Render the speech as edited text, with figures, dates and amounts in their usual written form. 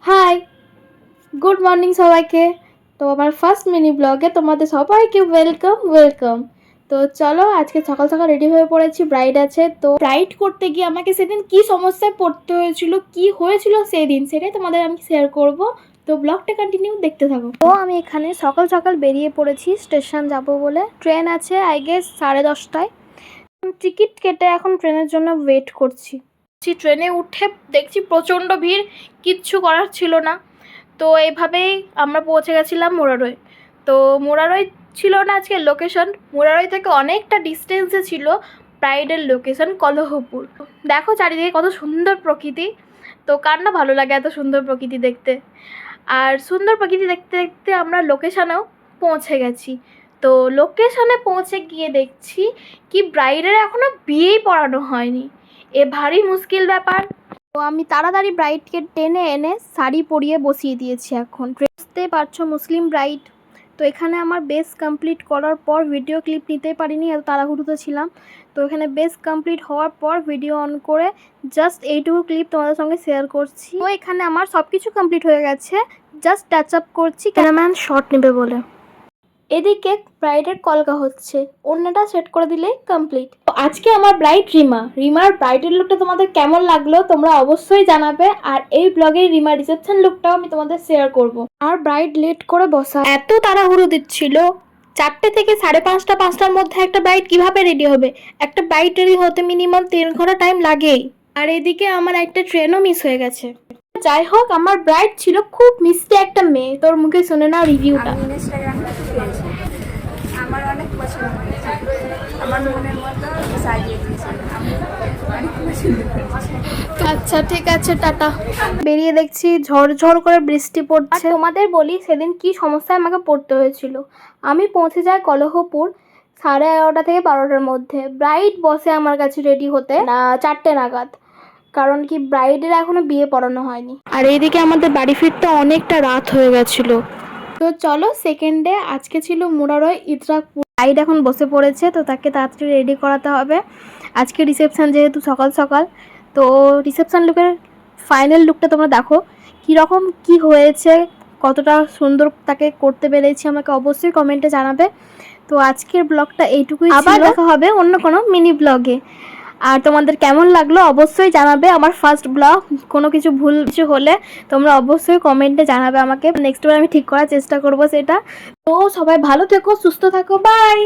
High, good morning সবাইকে। তো আমার ফার্স্ট মিনি ব্লগে তোমাদের সবাইকে ওয়েলকাম। তো চলো, আজকে সকাল সকাল রেডি হয়ে পড়েছি, ব্রাইড আছে। তো ব্রাইড করতে গিয়ে আমাকে সেদিন কি সমস্যায় পড়তে হয়েছিল, কি হয়েছিল সেদিন, সেটাই তোমাদের আমি শেয়ার করব। তো ব্লগটা কন্টিনিউ দেখতে থাকো। তো আমি এখানে সকাল সকাল বেরিয়ে পড়েছি স্টেশন যাব বলে। ট্রেন আছে আই গেস 10:30টায়। টিকিট কেটে এখন ট্রেনের জন্য ওয়েট করছি। ট্রেনে উঠে দেখছি প্রচণ্ড ভিড়, কিচ্ছু করার ছিল না। তো এইভাবেই আমরা পৌঁছে গেছিলাম মুরারই। তো মুরারই ছিল না আজকে লোকেশন, মুরারই থেকে অনেকটা ডিস্টেন্সে ছিল ব্রাইডের লোকেশন কলহপুর। দেখো চারিদিকে কত সুন্দর প্রকৃতি। তো কার না ভালো লাগে এত সুন্দর প্রকৃতি দেখতে। আর সুন্দর প্রকৃতি দেখতে দেখতে আমরা লোকেশনেও পৌঁছে গেছি। তো লোকেশনে পৌঁছে গিয়ে দেখছি কি ব্রাইডের এখনও বিয়েই পড়ানো হয়নি। এ ভারী মুশকিল ব্যাপার। তো আমি তাড়াতাড়ি ব্রাইডকে টেনে এনে শাড়ি পরিয়ে বসিয়ে দিয়েছি। এখন বুঝতেই পারছো মুসলিম ব্রাইড। তো এখানে আমার বেস কমপ্লিট করার পর ভিডিও ক্লিপ নিতেই পারিনি, এত তাড়াহুড়োতে ছিলাম। তো এখানে বেস কমপ্লিট হওয়ার পর ভিডিও অন করে জাস্ট এইটুকু ক্লিপ তোমাদের সঙ্গে শেয়ার করছি। তো এখানে আমার সব কিছু কমপ্লিট হয়ে গেছে, জাস্ট টাচ আপ করছি ক্যামেরাম্যান শট নেবে বলে। এদিকে ব্রাইডের কলকা হচ্ছে, ওড়নাটা সেট করে দিলেই কমপ্লিট। তো আজকে আমার ব্রাইড রিমার ব্রাইডের লুকটা তোমাদের কেমন লাগলো তোমরা অবশ্যই জানাবে। আর এই ব্লগে রিমার রিসেপশন লুকটাও আমি তোমাদের শেয়ার করব। আর ব্রাইড লেট করে বসা, এত তাড়াহুড়ো দিচ্ছিল। 4টে থেকে 5:30, 5টার মধ্যে একটা ব্রাইড কিভাবে রেডি হবে? একটা ব্রাইড রেডি হতে মিনিমাম 3 ঘন্টা টাইম লাগেই। আর এদিকে আমার একটা ট্রেনও মিস হয়ে গেছে। যাই হোক, আমার ব্রাইড ছিল খুব মিষ্টি একটা মেয়ে। তোর মুখে শুনে নাও রিভিউটা। আমার অনেক পছন্দ হয়েছে, আমার মনের মতো সাজিয়ে দিয়েছে, আমি অনেক পছন্দ করেছি। আচ্ছা ঠিক আছে, টাটা। বেরিয়ে দেখছি ঝড় করে বৃষ্টি পড়ছে। তোমাদের বলি সেদিন কি সমস্যায় আমাকে পড়তে হয়েছিল। আমি পৌঁছে যাই কলহপুর 11:30 থেকে 12টার মধ্যে। ব্রাইড বসে আমার কাছে রেডি হতে না 4টে নাগাদ, কারণ কি ব্রাইডের এখনো বিয়ে পড়ানো হয়নি। আর এইদিকে আমাদের বাড়ি ফিরতে অনেকটা রাত হয়ে গেছিল। তো চলো, সেকেন্ড ডে আজকে ছিল মুরারই ইদ্রাকপুর। ব্রাইড এখন বসে পড়েছে, তো তাকে তাড়াতাড়ি রেডি করাতে হবে। আজকে রিসেপশন যেহেতু সকাল সকাল। তো রিসেপশন লুকের ফাইনাল লুকটা তোমরা দেখো কীরকম কি হয়েছে, কতটা সুন্দর তাকে করতে পেরেছি আমাকে অবশ্যই কমেন্টে জানাবে। তো আজকের ব্লগটা এইটুকুই, আবার দেখা হবে অন্য কোনো মিনি ব্লগে। আর তোমাদের কেমন লাগলো অবশ্যই জানাবে। আমার ফার্স্ট ব্লগ, কোনো ভুল কিছু হলে তোমরা অবশ্যই কমেন্টে জানাবে আমাকে। নেক্সট বার আমি ঠিক করার চেষ্টা করব সেটা। তো সবাই ভালো থেকো, সুস্থ থাকো, বাই।